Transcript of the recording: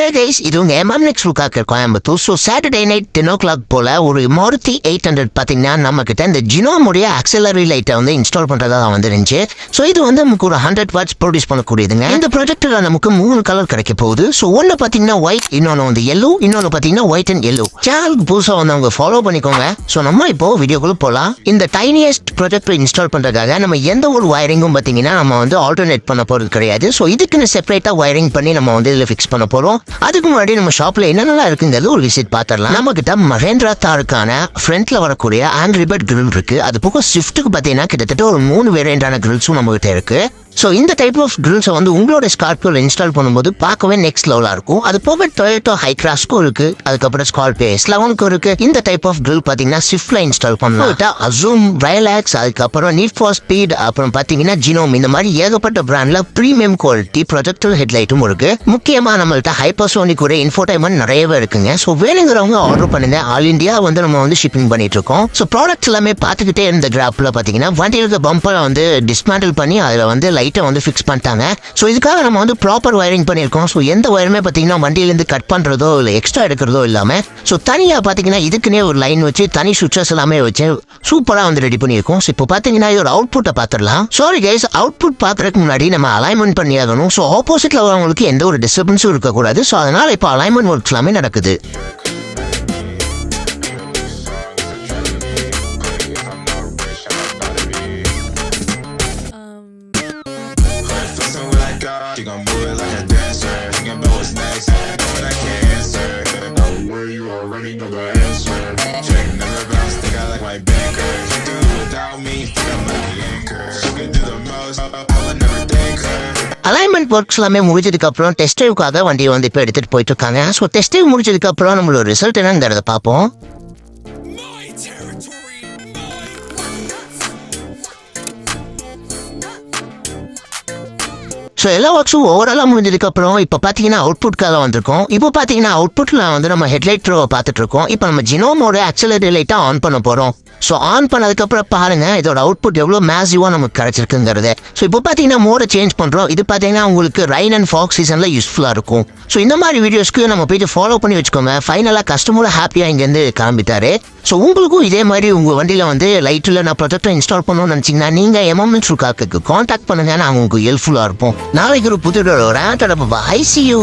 ஹே guys, இது உங்க MMX லுக்காக்கர் Coimbatore. So Saturday night 10 o'clock போல ஒரு மாருதி 800 பார்த்தீங்கன்னா நம்ம கிட்ட இந்த ஜினோமுடைய ஆக்சிலரி லைட்டை வந்து இன்ஸ்டால் பண்ணுறதா வந்துருந்துச்சு. ஸோ இது வந்து நமக்கு ஒரு 100 watts ப்ரொடியூஸ் பண்ணக்கூடியதுங்க. இந்த ப்ராஜெக்டில் நமக்கு 3 கலர் கிடைக்க போகுது. ஸோ ஒன்று பார்த்தீங்கன்னா ஒயிட், இன்னொன்று வந்து எல்லோ, இன்னொன்று பார்த்தீங்கன்னா ஒயிட் அண்ட் எல்லோ. சேனலுக்கு புதுசாக வந்து அவங்க ஃபாலோ பண்ணிக்கோங்க. ஸோ நம்ம இப்போ வீடியோக்குள்ள போகலாம். இந்த டைனியஸ்ட் ப்ராஜெக்டை இன்ஸ்டால் பண்ணுறதுக்காக நம்ம எந்த ஒரு வயரிங்கும் பார்த்தீங்கன்னா நம்ம வந்து ஆல்டர்னேட் பண்ண போகிறது கிடையாது. ஸோ இதுக்குன்னு செப்பரேட்டாக வயரிங் பண்ணி நம்ம வந்து இதில் ஃபிக்ஸ் பண்ண போகிறோம். அதுக்கு முன்னாடி நம்ம ஷாப்ல என்னென்னலாம் இருக்குங்கிறது ஒரு விசிட் பார்த்துடலாம். நம்ம கிட்ட மஹேந்திரா தாருக்கான ஃப்ரண்ட்ல வரக்கூடிய ஆங்கிரி பேர்ட் கிரில் இருக்கு. அது போக ஸ்விஃப்ட்டுக்கு பார்த்தீங்கன்னா கிட்டத்தட்ட ஒரு 3 வேரியண்டான கிரில்ஸும் நம்ம கிட்ட இருக்கு. ஸோ இந்த டைப் ஆஃப் கிரில்ஸை வந்து உங்களோட ஸ்கார்பியோவில் இன்ஸ்டால் பண்ணும்போது பார்க்கவே நெக்ஸ்ட் லெவலாக இருக்கும். அது போக டொயோட்டோ ஹைக்ராஸ்க்கும் இருக்கு, அதுக்கப்புறம் ஸ்கார்பியோ S11க்கும் இருக்கு. இந்த டைப் ஆஃப் கிரில் பார்த்தீங்கன்னா ஸ்விஃப்ட்ல இன்ஸ்டால் பண்ணலாம். அசூம், ரைலாக்ஸ், அதுக்கப்புறம் நீட் ஃபார் ஸ்பீட், அப்புறம் பார்த்தீங்கன்னா ஜினோம், இந்த மாதிரி ஏகப்பட்ட பிராண்ட்ல ப்ரீமியம் குவாலிட்டி ப்ரொஜெக்டர் ஹெட்லைட்டும் இருக்கு. முக்கியமா நம்மள்ட்ட ஹைப்பர்சோனிக் கூட இன்ஃபோடைன்மெண்ட் நிறையவே இருக்குங்க. ஸோ வேணுங்கிறவங்க ஆர்டர் பண்ணுங்க. ஆல் இந்தியா வந்து நம்ம வந்து ஷிப்பிங் பண்ணிட்டு இருக்கோம். ஸோ ப்ராடக்ட்ஸ் எல்லாமே பார்த்துக்கிட்டே இந்த கிராஃப்ல பார்த்தீங்கன்னா வண்டியில் பம்பரை வந்து டிஸ்மேண்டில் பண்ணி அதில் வந்து லைட்டை வந்து ஃபிக்ஸ் பண்ணிட்டாங்க. ஸோ இதுக்காக நம்ம வந்து ப்ராப்பர் வயரிங் பண்ணியிருக்கோம். ஸோ எந்த வயருமே பார்த்தீங்கன்னா வண்டியிலேருந்து கட் பண்ணுறதோ இல்லை எக்ஸ்ட்ரா எடுக்கிறதோ இல்லாமல் ஸோ தனியாக பார்த்தீங்கன்னா இதுக்குன்னே ஒரு லைன் வச்சு தனி சுவிட்சஸ் எல்லாமே வச்சு சூப்பராக வந்து ரெடி பண்ணியிருக்கோம். ஸோ இப்போ பார்த்தீங்கன்னா இதோட அவுட்புட்டை பார்த்துடலாம். சாரி கைஸ், அவுட்புட் பார்க்கறதுக்கு முன்னாடி நம்ம அலைன்மெண்ட் பண்ணியாகணும். ஸோ ஆப்போசிட்ல வரவங்களுக்கு எந்த ஒரு டிஸ்டர்பன்ஸும் இருக்கக்கூடாது. ஸோ அதனால இப்போ அலைன்மெண்ட் ஒர்க்ஸ் எல்லாமே நடக்குது. She gon' move it like a dancer. Thinking about what's next, knowing I can't answer. Know where you already know the answer. Check never bounce, think I like my banker. She do it without me, think I'm like the anchor. She can do the most, I would never thank her. Alignment works எல்லாமே முடிஞ்சதுக்கு அப்புறம் test ட்ரைவுக்காக வண்டியை வந்து இப்போ எடுத்துட்டு போயிட்டு இருக்காங்க. So test drive முடிஞ்சதுக்கு அப்புறம் நம்மளோட ரிசல்ட் என்னங்கிறத பார்ப்போம். ஸோ எல்லா ஒர்க்ஸும் ஓவராலாக முடிஞ்சதுக்கப்புறம் இப்போ பார்த்தீங்கன்னா அவுட்புட்காக வந்திருக்கோம். இப்போ பார்த்தீங்கன்னா அவுட்புட்டில் வந்து நம்ம ஹெட்லைட் த்ரோவை பார்த்துட்டு இருக்கோம். இப்போ நம்ம ஜினோமோட ஆக்சிலரி லைட்டை ஆன் பண்ண போகிறோம். ஸோ ஆன் பண்ணதுக்கப்புறம் பாருங்க இதோட அவுட்புட் எவ்வளோ மேசிவாக நமக்கு கிடைச்சிருக்குங்கிறது. ஸோ இப்போ பார்த்தீங்கன்னா மோடை சேஞ்ச் பண்ணுறோம். இது பார்த்தீங்கன்னா உங்களுக்கு ரைன் அண்ட் ஃபாக் சீசனில் யூஸ்ஃபுல்லாக இருக்கும். ஸோ இந்த மாதிரி வீடியோஸ்க்கு நம்ம பேஜை ஃபாலோ பண்ணி வச்சுக்கோங்க. ஃபைனலாக கஸ்டமரை ஹாப்பியாக இங்கேருந்து கிளம்பிட்டாரு. ஸோ உங்களுக்கும் இதே மாதிரி உங்கள் வண்டியில் வந்து லைட்டில் நான் ப்ரொஜெக்டை இன்ஸ்டால் பண்ணணும்னு நினச்சிங்கன்னா நீங்கள் எம்எம்எக்ஸ் லுக்காக்கு காண்டாக்ட் பண்ணுங்க. நாங்கள் உங்களுக்கு ஹெல்ப்ஃபுல்லாக இருப்போம். நாளைக்கு ஒரு புது ஐசியூ